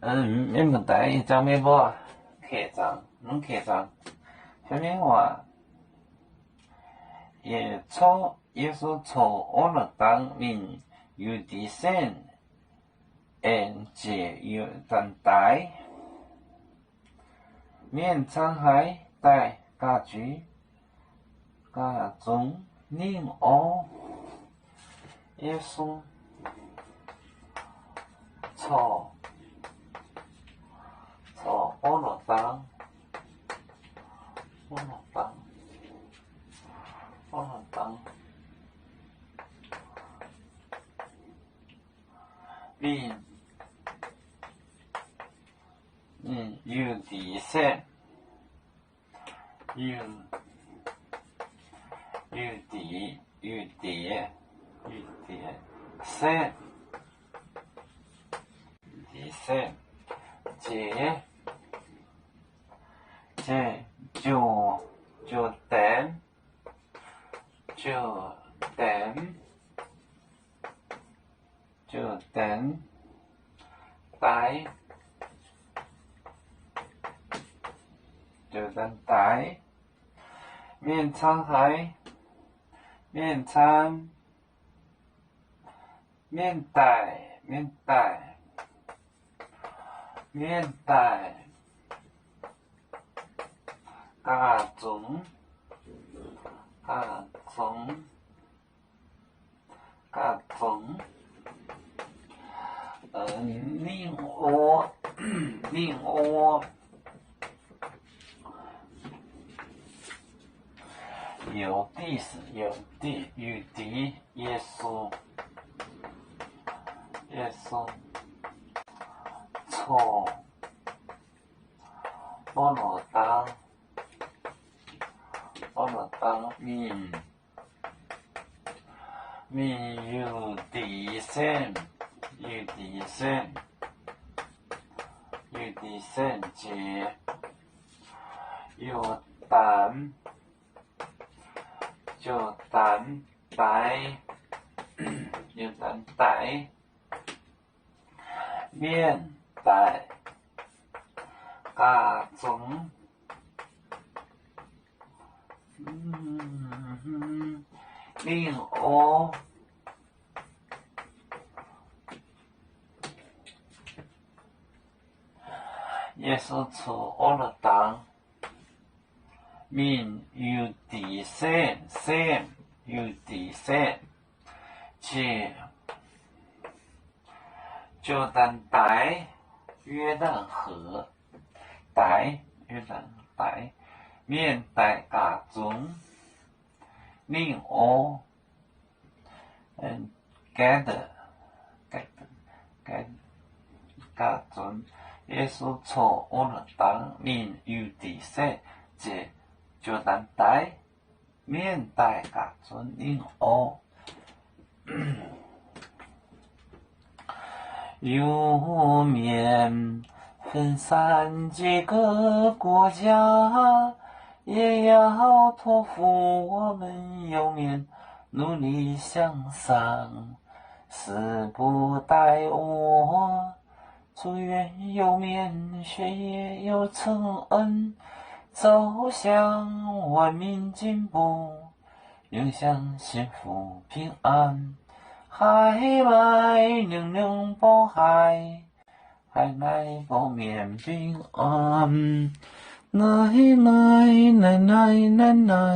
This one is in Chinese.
免问题，张咩无？客栈，客栈。下面话，耶稣从阿勒当命有地神，借有等待，免沧海带家居，家中宁奥，耶稣从阿勒当。命有地神，有地神，地神借就等待，免沧海，免待，家中宁我有地耶稣从阿勒当命有地神借有等待，免待家中宁奥。耶稣从阿勒当命有地神借就等待约旦河免待家中宁奥gather家中。耶稣从阿勒当命有地神借就等待免待家中宁奥。有面分散几个国家，也要托付我们有面努力向上，死不待我。祝愿有面学业有承恩，走向文明进步，影响幸福平安。海来能量保海来保面平安，奶。